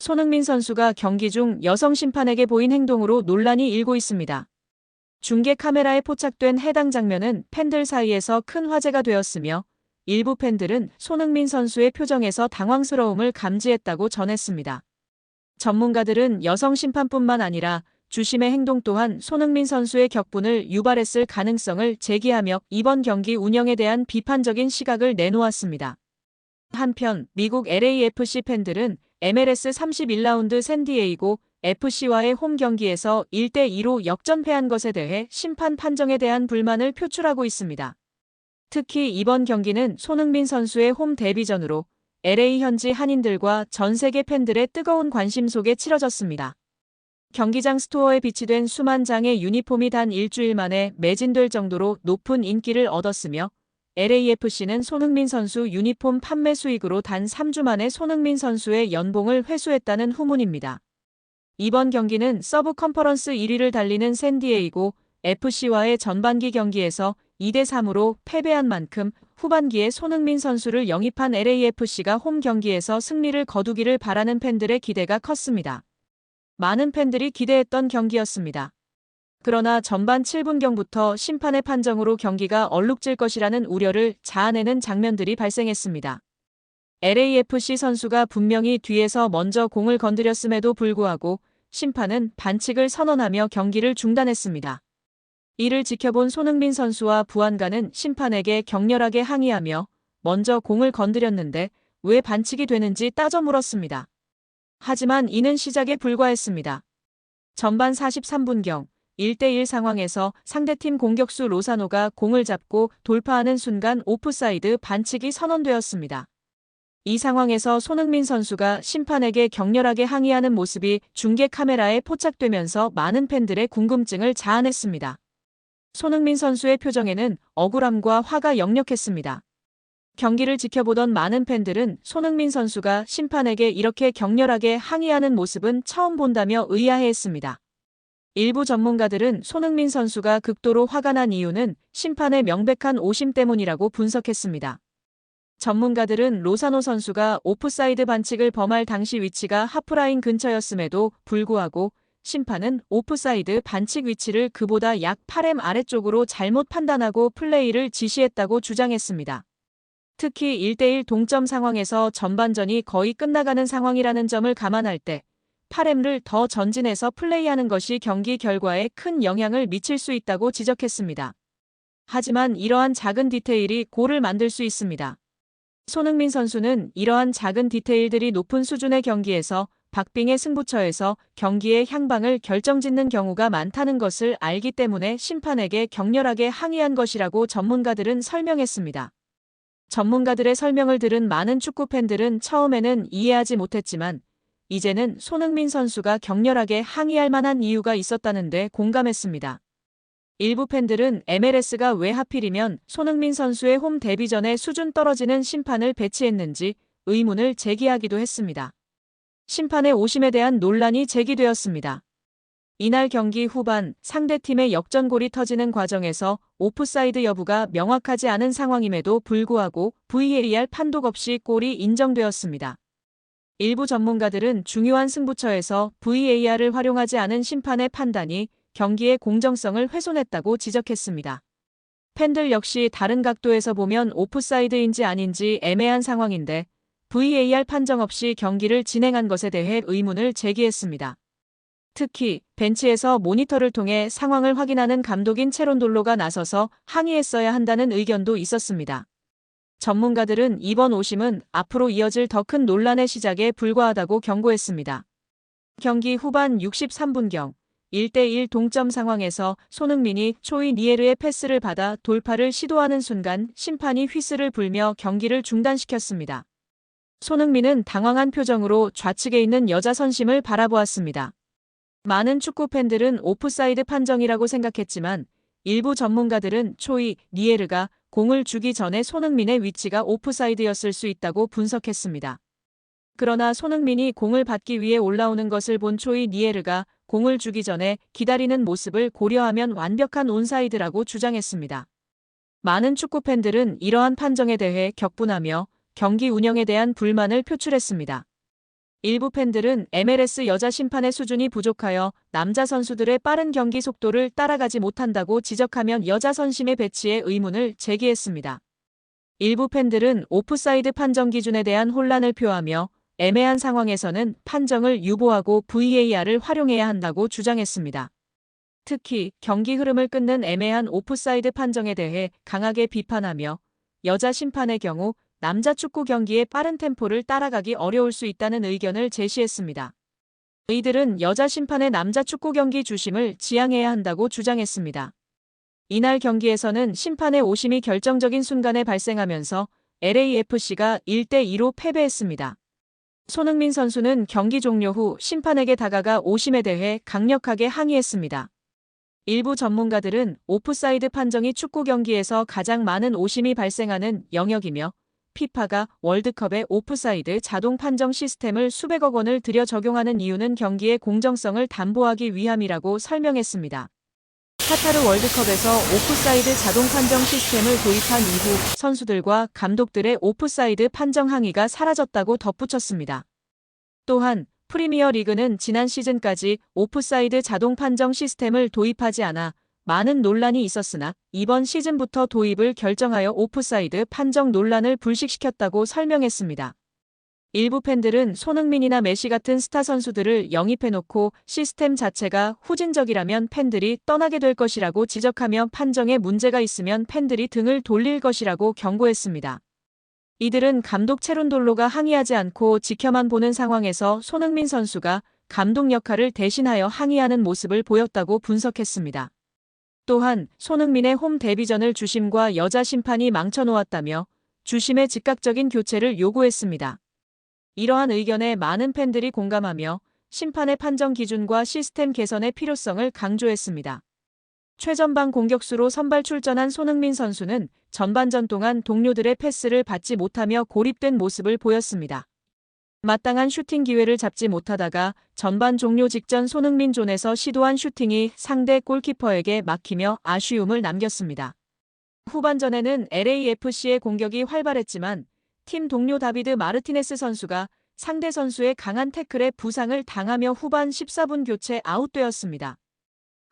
손흥민 선수가 경기 중 여성 심판에게 보인 행동으로 논란이 일고 있습니다. 중계 카메라에 포착된 해당 장면은 팬들 사이에서 큰 화제가 되었으며 일부 팬들은 손흥민 선수의 표정에서 당황스러움을 감지했다고 전했습니다. 전문가들은 여성 심판뿐만 아니라 주심의 행동 또한 손흥민 선수의 격분을 유발했을 가능성을 제기하며 이번 경기 운영에 대한 비판적인 시각을 내놓았습니다. 한편 미국 LAFC 팬들은 MLS 31라운드 샌디에이고 FC와의 홈 경기에서 1대2로 역전패한 것에 대해 심판 판정에 대한 불만을 표출하고 있습니다. 특히 이번 경기는 손흥민 선수의 홈 데뷔전으로 LA 현지 한인들과 전 세계 팬들의 뜨거운 관심 속에 치러졌습니다. 경기장 스토어에 비치된 수만 장의 유니폼이 단 일주일 만에 매진될 정도로 높은 인기를 얻었으며 LAFC는 손흥민 선수 유니폼 판매 수익으로 단 3주 만에 손흥민 선수의 연봉을 회수했다는 후문입니다. 이번 경기는 서브 컨퍼런스 1위를 달리는 샌디에이고 FC와의 전반기 경기에서 2대3으로 패배한 만큼 후반기에 손흥민 선수를 영입한 LAFC가 홈 경기에서 승리를 거두기를 바라는 팬들의 기대가 컸습니다. 많은 팬들이 기대했던 경기였습니다. 그러나 전반 7분경부터 심판의 판정으로 경기가 얼룩질 것이라는 우려를 자아내는 장면들이 발생했습니다. LAFC 선수가 분명히 뒤에서 먼저 공을 건드렸음에도 불구하고 심판은 반칙을 선언하며 경기를 중단했습니다. 이를 지켜본 손흥민 선수와 부안가는 심판에게 격렬하게 항의하며 먼저 공을 건드렸는데 왜 반칙이 되는지 따져 물었습니다. 하지만 이는 시작에 불과했습니다. 전반 43분경 1대1 상황에서 상대팀 공격수 로사노가 공을 잡고 돌파하는 순간 오프사이드 반칙이 선언되었습니다. 이 상황에서 손흥민 선수가 심판에게 격렬하게 항의하는 모습이 중계 카메라에 포착되면서 많은 팬들의 궁금증을 자아냈습니다. 손흥민 선수의 표정에는 억울함과 화가 역력했습니다. 경기를 지켜보던 많은 팬들은 손흥민 선수가 심판에게 이렇게 격렬하게 항의하는 모습은 처음 본다며 의아해했습니다. 일부 전문가들은 손흥민 선수가 극도로 화가 난 이유는 심판의 명백한 오심 때문이라고 분석했습니다. 전문가들은 로사노 선수가 오프사이드 반칙을 범할 당시 위치가 하프라인 근처였음에도 불구하고 심판은 오프사이드 반칙 위치를 그보다 약 8m 아래쪽으로 잘못 판단하고 플레이를 지시했다고 주장했습니다. 특히 1대1 동점 상황에서 전반전이 거의 끝나가는 상황이라는 점을 감안할 때 8m를 더 전진해서 플레이하는 것이 경기 결과에 큰 영향을 미칠 수 있다고 지적했습니다. 하지만 이러한 작은 디테일이 골을 만들 수 있습니다. 손흥민 선수는 이러한 작은 디테일들이 높은 수준의 경기에서 박빙의 승부처에서 경기의 향방을 결정짓는 경우가 많다는 것을 알기 때문에 심판에게 격렬하게 항의한 것이라고 전문가들은 설명했습니다. 전문가들의 설명을 들은 많은 축구 팬들은 처음에는 이해하지 못했지만 이제는 손흥민 선수가 격렬하게 항의할 만한 이유가 있었다는데 공감했습니다. 일부 팬들은 MLS가 왜 하필이면 손흥민 선수의 홈 데뷔전에 수준 떨어지는 심판을 배치했는지 의문을 제기하기도 했습니다. 심판의 오심에 대한 논란이 제기되었습니다. 이날 경기 후반 상대팀의 역전골이 터지는 과정에서 오프사이드 여부가 명확하지 않은 상황임에도 불구하고 VAR 판독 없이 골이 인정되었습니다. 일부 전문가들은 중요한 승부처에서 VAR을 활용하지 않은 심판의 판단이 경기의 공정성을 훼손했다고 지적했습니다. 팬들 역시 다른 각도에서 보면 오프사이드인지 아닌지 애매한 상황인데 VAR 판정 없이 경기를 진행한 것에 대해 의문을 제기했습니다. 특히 벤치에서 모니터를 통해 상황을 확인하는 감독인 체론돌로가 나서서 항의했어야 한다는 의견도 있었습니다. 전문가들은 이번 오심은 앞으로 이어질 더 큰 논란의 시작에 불과하다고 경고했습니다. 경기 후반 63분경 1대1 동점 상황에서 손흥민이 초이 니에르의 패스를 받아 돌파를 시도하는 순간 심판이 휘슬을 불며 경기를 중단시켰습니다. 손흥민은 당황한 표정으로 좌측에 있는 여자 선심을 바라보았습니다. 많은 축구 팬들은 오프사이드 판정이라고 생각했지만 일부 전문가들은 초이 니에르가 공을 주기 전에 손흥민의 위치가 오프사이드였을 수 있다고 분석했습니다. 그러나 손흥민이 공을 받기 위해 올라오는 것을 본 초이 니에르가 공을 주기 전에 기다리는 모습을 고려하면 완벽한 온사이드라고 주장했습니다. 많은 축구 팬들은 이러한 판정에 대해 격분하며 경기 운영에 대한 불만을 표출했습니다. 일부 팬들은 MLS 여자 심판의 수준이 부족하여 남자 선수들의 빠른 경기 속도를 따라가지 못한다고 지적하며 여자 선심의 배치에 의문을 제기했습니다. 일부 팬들은 오프사이드 판정 기준에 대한 혼란을 표하며 애매한 상황에서는 판정을 유보하고 VAR을 활용해야 한다고 주장했습니다. 특히 경기 흐름을 끊는 애매한 오프사이드 판정에 대해 강하게 비판하며 여자 심판의 경우 남자 축구 경기의 빠른 템포를 따라가기 어려울 수 있다는 의견을 제시했습니다. 이들은 여자 심판의 남자 축구 경기 주심을 지향해야 한다고 주장했습니다. 이날 경기에서는 심판의 오심이 결정적인 순간에 발생하면서 LAFC가 1대2로 패배했습니다. 손흥민 선수는 경기 종료 후 심판에게 다가가 오심에 대해 강력하게 항의했습니다. 일부 전문가들은 오프사이드 판정이 축구 경기에서 가장 많은 오심이 발생하는 영역이며 피파가 월드컵에 오프사이드 자동 판정 시스템을 수백억 원을 들여 적용하는 이유는 경기의 공정성을 담보하기 위함이라고 설명했습니다. 카타르 월드컵에서 오프사이드 자동 판정 시스템을 도입한 이후 선수들과 감독들의 오프사이드 판정 항의가 사라졌다고 덧붙였습니다. 또한 프리미어 리그는 지난 시즌까지 오프사이드 자동 판정 시스템을 도입하지 않아 많은 논란이 있었으나 이번 시즌부터 도입을 결정하여 오프사이드 판정 논란을 불식시켰다고 설명했습니다. 일부 팬들은 손흥민이나 메시 같은 스타 선수들을 영입해놓고 시스템 자체가 후진적이라면 팬들이 떠나게 될 것이라고 지적하며 판정에 문제가 있으면 팬들이 등을 돌릴 것이라고 경고했습니다. 이들은 감독 체룬돌로가 항의하지 않고 지켜만 보는 상황에서 손흥민 선수가 감독 역할을 대신하여 항의하는 모습을 보였다고 분석했습니다. 또한 손흥민의 홈 데뷔전을 주심과 여자 심판이 망쳐놓았다며 주심의 즉각적인 교체를 요구했습니다. 이러한 의견에 많은 팬들이 공감하며 심판의 판정 기준과 시스템 개선의 필요성을 강조했습니다. 최전방 공격수로 선발 출전한 손흥민 선수는 전반전 동안 동료들의 패스를 받지 못하며 고립된 모습을 보였습니다. 마땅한 슈팅 기회를 잡지 못하다가 전반 종료 직전 손흥민 존에서 시도한 슈팅이 상대 골키퍼에게 막히며 아쉬움을 남겼습니다. 후반전에는 LAFC의 공격이 활발했지만 팀 동료 다비드 마르티네스 선수가 상대 선수의 강한 태클에 부상을 당하며 후반 14분 교체 아웃되었습니다.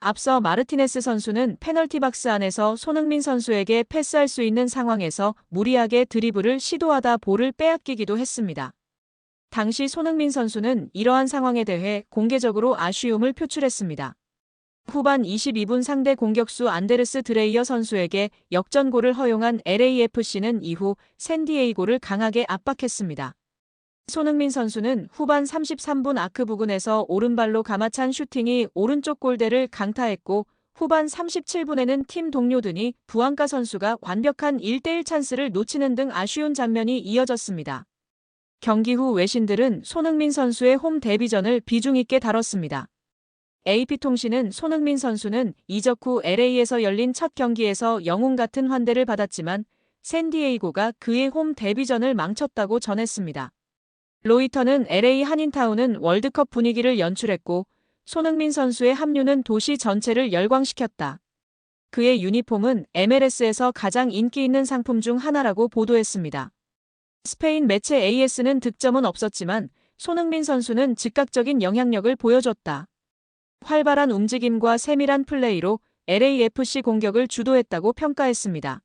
앞서 마르티네스 선수는 페널티 박스 안에서 손흥민 선수에게 패스할 수 있는 상황에서 무리하게 드리블을 시도하다 볼을 빼앗기기도 했습니다. 당시 손흥민 선수는 이러한 상황에 대해 공개적으로 아쉬움을 표출했습니다. 후반 22분 상대 공격수 안데르스 드레이어 선수에게 역전골을 허용한 LAFC는 이후 샌디에이고를 강하게 압박했습니다. 손흥민 선수는 후반 33분 아크 부근에서 오른발로 감아찬 슈팅이 오른쪽 골대를 강타했고 후반 37분에는 팀 동료 드니 부앙카 선수가 완벽한 1대1 찬스를 놓치는 등 아쉬운 장면이 이어졌습니다. 경기 후 외신들은 손흥민 선수의 홈 데뷔전을 비중 있게 다뤘습니다. AP통신은 손흥민 선수는 이적 후 LA에서 열린 첫 경기에서 영웅 같은 환대를 받았지만 샌디에이고가 그의 홈 데뷔전을 망쳤다고 전했습니다. 로이터는 LA 한인타운은 월드컵 분위기를 연출했고 손흥민 선수의 합류는 도시 전체를 열광시켰다. 그의 유니폼은 MLS에서 가장 인기 있는 상품 중 하나라고 보도했습니다. 스페인 매체 AS는 득점은 없었지만 손흥민 선수는 즉각적인 영향력을 보여줬다. 활발한 움직임과 세밀한 플레이로 LAFC 공격을 주도했다고 평가했습니다.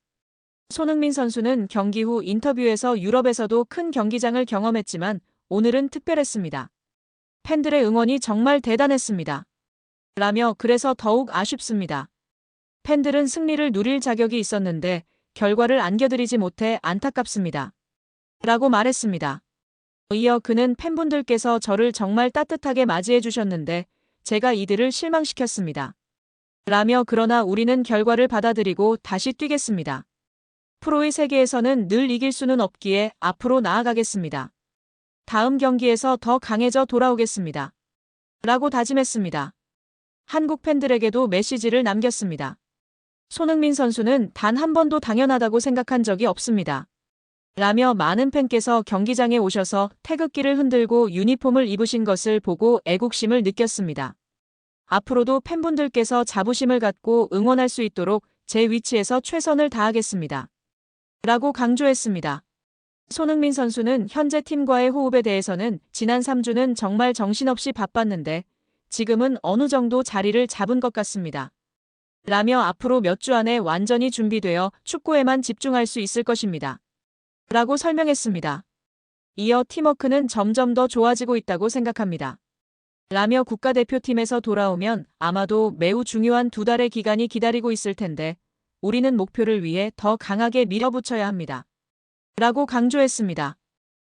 손흥민 선수는 경기 후 인터뷰에서 유럽에서도 큰 경기장을 경험했지만 오늘은 특별했습니다. 팬들의 응원이 정말 대단했습니다. 라며 그래서 더욱 아쉽습니다. 팬들은 승리를 누릴 자격이 있었는데 결과를 안겨드리지 못해 안타깝습니다. 라고 말했습니다. 이어 그는 팬분들께서 저를 정말 따뜻하게 맞이해 주셨는데 제가 이들을 실망시켰습니다. 라며 그러나 우리는 결과를 받아들이고 다시 뛰겠습니다. 프로의 세계에서는 늘 이길 수는 없기에 앞으로 나아가겠습니다. 다음 경기에서 더 강해져 돌아오겠습니다. 라고 다짐했습니다. 한국 팬들에게도 메시지를 남겼습니다. 손흥민 선수는 단 한 번도 당연하다고 생각한 적이 없습니다. 라며 많은 팬께서 경기장에 오셔서 태극기를 흔들고 유니폼을 입으신 것을 보고 애국심을 느꼈습니다. 앞으로도 팬분들께서 자부심을 갖고 응원할 수 있도록 제 위치에서 최선을 다하겠습니다. 라고 강조했습니다. 손흥민 선수는 현재 팀과의 호흡에 대해서는 지난 3주는 정말 정신없이 바빴는데 지금은 어느 정도 자리를 잡은 것 같습니다. 라며 앞으로 몇 주 안에 완전히 준비되어 축구에만 집중할 수 있을 것입니다. 라고 설명했습니다. 이어 팀워크는 점점 더 좋아지고 있다고 생각합니다. 라며 국가대표팀에서 돌아오면 아마도 매우 중요한 2달의 기간이 기다리고 있을 텐데 우리는 목표를 위해 더 강하게 밀어붙여야 합니다. 라고 강조했습니다.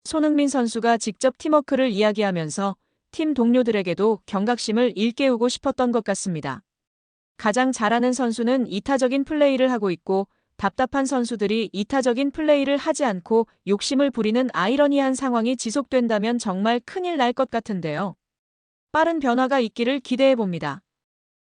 손흥민 선수가 직접 팀워크를 이야기하면서 팀 동료들에게도 경각심을 일깨우고 싶었던 것 같습니다. 가장 잘하는 선수는 이타적인 플레이를 하고 있고 답답한 선수들이 이타적인 플레이를 하지 않고 욕심을 부리는 아이러니한 상황이 지속된다면 정말 큰일 날 것 같은데요. 빠른 변화가 있기를 기대해 봅니다.